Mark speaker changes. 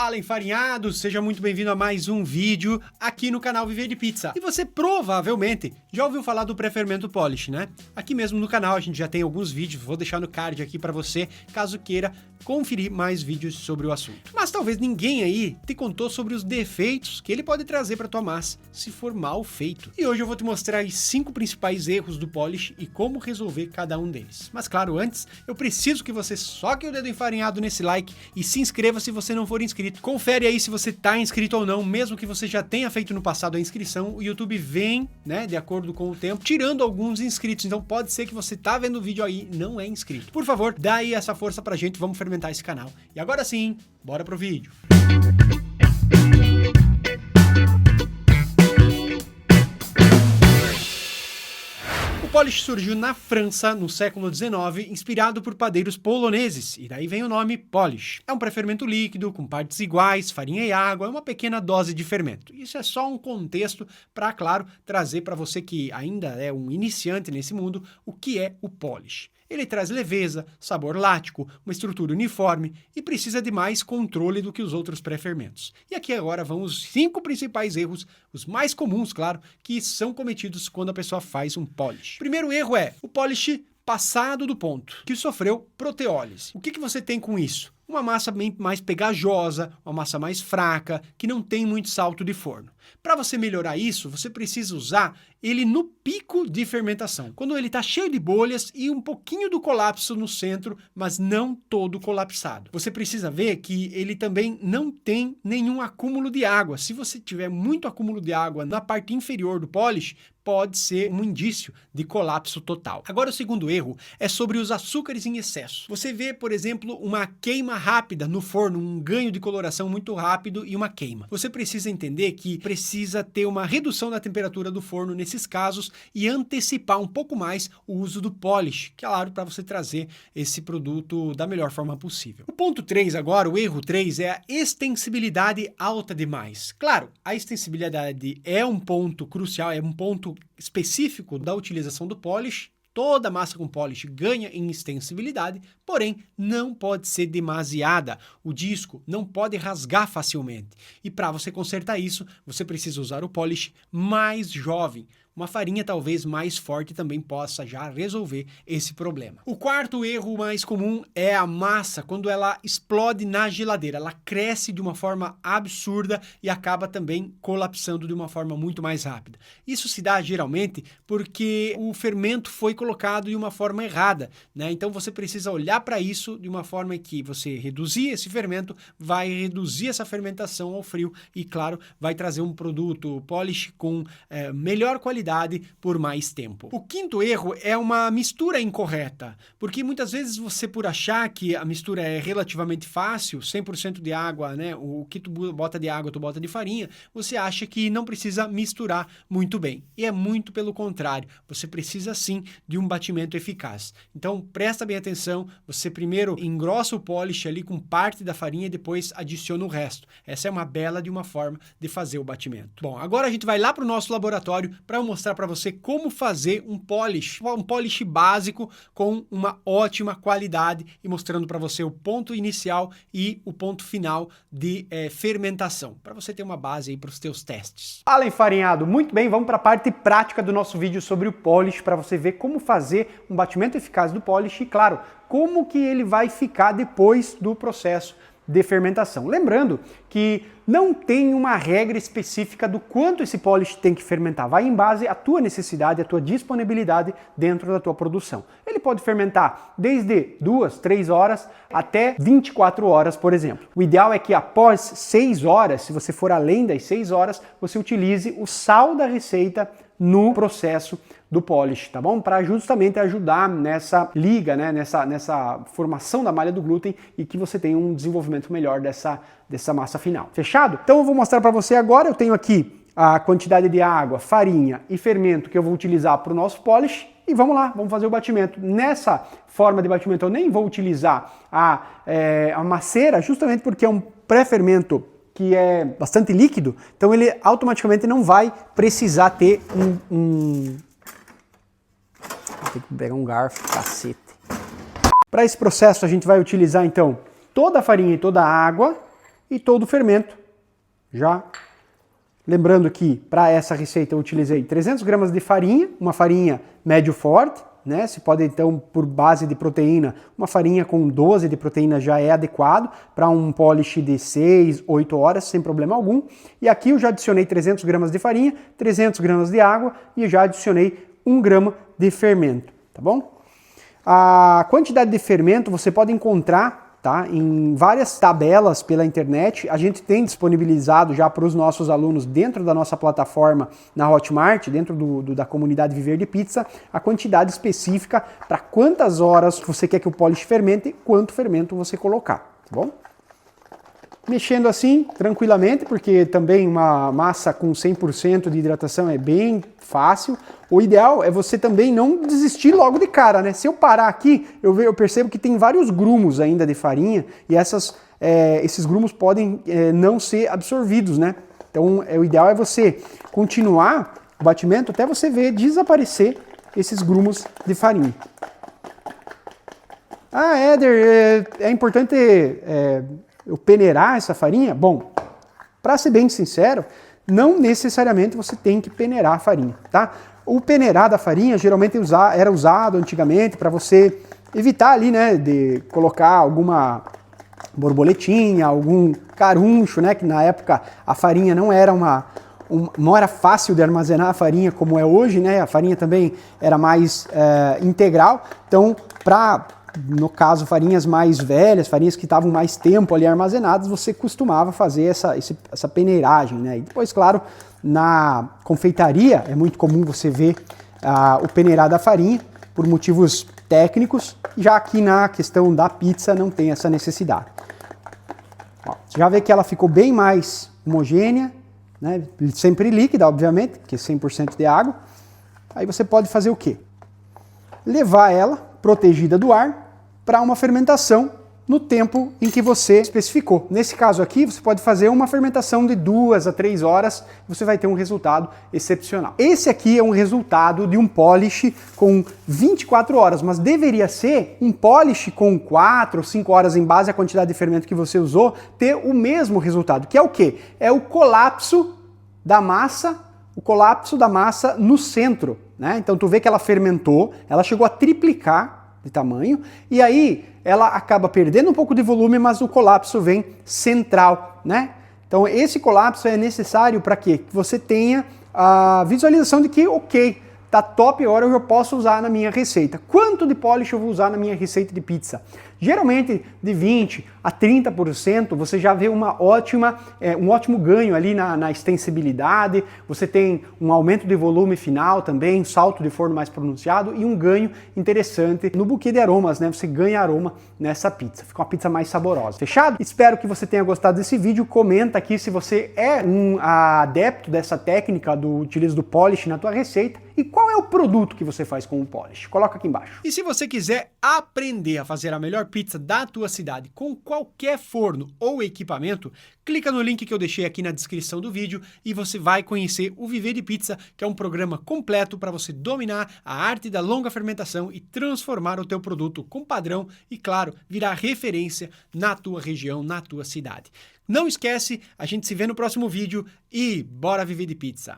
Speaker 1: Fala, enfarinhados! Seja muito bem-vindo a mais um vídeo aqui no canal Viver de Pizza. E você provavelmente já ouviu falar do pré-fermento polish, né? Aqui mesmo no canal a gente já tem alguns vídeos, vou deixar no card aqui para você, caso queira conferir mais vídeos sobre o assunto. Mas talvez ninguém aí te contou sobre os defeitos que ele pode trazer para tua massa se for mal feito. E hoje eu vou te mostrar os 5 principais erros do polish e como resolver cada um deles. Mas claro, antes eu preciso que você soque o dedo enfarinhado nesse like e se inscreva se você não for inscrito. Confere aí se você tá inscrito ou não, mesmo que você já tenha feito no passado a inscrição, o YouTube vem, né, de acordo com o tempo, tirando alguns inscritos, então pode ser que você tá vendo o vídeo aí e não é inscrito. Por favor, dá aí essa força pra gente, vamos fermentar esse canal. E agora sim, bora pro vídeo. O polish surgiu na França no século XIX, inspirado por padeiros poloneses, e daí vem o nome polish. É um pré-fermento líquido, com partes iguais, farinha e água, uma pequena dose de fermento. Isso é só um contexto para, claro, trazer para você que ainda é um iniciante nesse mundo, o que é o polish. Ele traz leveza, sabor lático, uma estrutura uniforme e precisa de mais controle do que os outros pré-fermentos. E aqui agora vão os 5 principais erros, os mais comuns, claro, que são cometidos quando a pessoa faz um polish. Primeiro erro é o polish passado do ponto, que sofreu proteólise. O que você tem com isso? Uma massa bem mais pegajosa, uma massa mais fraca, que não tem muito salto de forno. Para você melhorar isso, você precisa usar ele no pico de fermentação, quando ele está cheio de bolhas e um pouquinho do colapso no centro, mas não todo colapsado. Você precisa ver que ele também não tem nenhum acúmulo de água. Se você tiver muito acúmulo de água na parte inferior do polish, pode ser um indício de colapso total. Agora o segundo erro é sobre os açúcares em excesso. Você vê, por exemplo, uma queima rápida no forno, um ganho de coloração muito rápido e uma queima. Você precisa entender que precisa ter uma redução da temperatura do forno nesses casos e antecipar um pouco mais o uso do polish, claro, para você trazer esse produto da melhor forma possível. O ponto 3 agora, o erro 3, é a extensibilidade alta demais. Claro, a extensibilidade é um ponto crucial, é um ponto específico da utilização do polish. Toda massa com polish ganha em extensibilidade, porém não pode ser demasiada. O disco não pode rasgar facilmente. E para você consertar isso, você precisa usar o polish mais jovem. Uma farinha talvez mais forte também possa já resolver esse problema. O quarto erro mais comum é a massa, quando ela explode na geladeira. Ela cresce de uma forma absurda e acaba também colapsando de uma forma muito mais rápida. Isso se dá geralmente porque o fermento foi colocado de uma forma errada, né? Então você precisa olhar para isso de uma forma que você reduzir esse fermento, vai reduzir essa fermentação ao frio e, claro, vai trazer um produto polish com melhor qualidade por mais tempo. O quinto erro é uma mistura incorreta, porque muitas vezes você, por achar que a mistura é relativamente fácil, 100% de água, né, o que tu bota de água, tu bota de farinha, você acha que não precisa misturar muito bem. E é muito pelo contrário, você precisa sim de um batimento eficaz. Então presta bem atenção, você primeiro engrossa o polish ali com parte da farinha e depois adiciona o resto. Essa é uma bela de uma forma de fazer o batimento. Bom, agora a gente vai lá para o nosso laboratório para mostrar para você como fazer um polish básico com uma ótima qualidade e mostrando para você o ponto inicial e o ponto final de fermentação, para você ter uma base aí para os teus testes. Fala, enfarinhado! Muito bem, vamos para a parte prática do nosso vídeo sobre o polish, para você ver como fazer um batimento eficaz do polish e, claro, como que ele vai ficar depois do processo de fermentação. Lembrando que não tem uma regra específica do quanto esse polish tem que fermentar. Vai em base à tua necessidade, à tua disponibilidade dentro da tua produção. Ele pode fermentar desde 2, 3 horas até 24 horas, por exemplo. O ideal é que após 6 horas, se você for além das 6 horas, você utilize o sal da receita no processo do polish, tá bom? Para justamente ajudar nessa liga, né? nessa formação da malha do glúten e que você tenha um desenvolvimento melhor dessa massa final. Fechado? Então eu vou mostrar para você agora. Eu tenho aqui a quantidade de água, farinha e fermento que eu vou utilizar para o nosso polish. E vamos lá, vamos fazer o batimento. Nessa forma de batimento eu nem vou utilizar a maceira, justamente porque é um pré-fermento que é bastante líquido, então ele automaticamente não vai precisar ter Vou ter que pegar um garfo, cacete. Para esse processo a gente vai utilizar então toda a farinha e toda a água e todo o fermento. Já lembrando que para essa receita eu utilizei 300 gramas de farinha, uma farinha médio forte, né? Se pode então, por base de proteína, uma farinha com 12 de proteína já é adequado para um polish de 6, 8 horas, sem problema algum. E aqui eu já adicionei 300 gramas de farinha, 300 gramas de água e já adicionei 1 grama de fermento, tá bom? A quantidade de fermento você pode encontrar, tá, em várias tabelas pela internet. A gente tem disponibilizado já para os nossos alunos dentro da nossa plataforma na Hotmart, dentro da comunidade Viver de Pizza, a quantidade específica para quantas horas você quer que o polish fermente e quanto fermento você colocar, tá bom? Mexendo assim, tranquilamente, porque também uma massa com 100% de hidratação é bem fácil. O ideal é você também não desistir logo de cara, né? Se eu parar aqui, eu percebo que tem vários grumos ainda de farinha e esses grumos podem não ser absorvidos, né? Então, o ideal é você continuar o batimento até você ver desaparecer esses grumos de farinha. Ah, Éder, é importante eu peneirar essa farinha? Bom, para ser bem sincero, não necessariamente você tem que peneirar a farinha, tá? O peneirar da farinha geralmente era usado antigamente para você evitar ali, né, de colocar alguma borboletinha, algum caruncho, né, que na época a farinha não era não era fácil de armazenar a farinha como é hoje, né? A farinha também era mais integral, então no caso, farinhas mais velhas, farinhas que estavam mais tempo ali armazenadas, você costumava fazer essa peneiragem, né? E depois, claro, na confeitaria é muito comum você ver o peneirar da farinha por motivos técnicos, já que na questão da pizza não tem essa necessidade. Ó, você já vê que ela ficou bem mais homogênea, né? Sempre líquida, obviamente, porque é 100% de água. Aí você pode fazer o quê? Levar ela protegida do ar para uma fermentação no tempo em que você especificou. Nesse caso aqui, você pode fazer uma fermentação de 2 a 3 horas, você vai ter um resultado excepcional. Esse aqui é um resultado de um polish com 24 horas, mas deveria ser um polish com 4 ou 5 horas em base à quantidade de fermento que você usou, ter o mesmo resultado, que é o quê? É o colapso da massa no centro, né? Então tu vê que ela fermentou, ela chegou a triplicar de tamanho, e aí ela acaba perdendo um pouco de volume, mas o colapso vem central, né? Então esse colapso é necessário para quê? Que você tenha a visualização de que, ok, tá top, agora eu posso usar na minha receita. Quanto de polish eu vou usar na minha receita de pizza? Geralmente de 20 a 30% você já vê um ótimo ganho ali na extensibilidade, você tem um aumento de volume final também, um salto de forno mais pronunciado e um ganho interessante no buquê de aromas, né? Você ganha aroma nessa pizza, fica uma pizza mais saborosa. Fechado? Espero que você tenha gostado desse vídeo, comenta aqui se você é um adepto dessa técnica do utilizo do polish na tua receita e qual é o produto que você faz com o polish. Coloca aqui embaixo. E se você quiser aprender a fazer a melhor pizza da tua cidade com qualquer forno ou equipamento, clica no link que eu deixei aqui na descrição do vídeo e você vai conhecer o Viver de Pizza, que é um programa completo para você dominar a arte da longa fermentação e transformar o teu produto com padrão e, claro, virar referência na tua região, na tua cidade. Não esquece, a gente se vê no próximo vídeo e bora viver de pizza!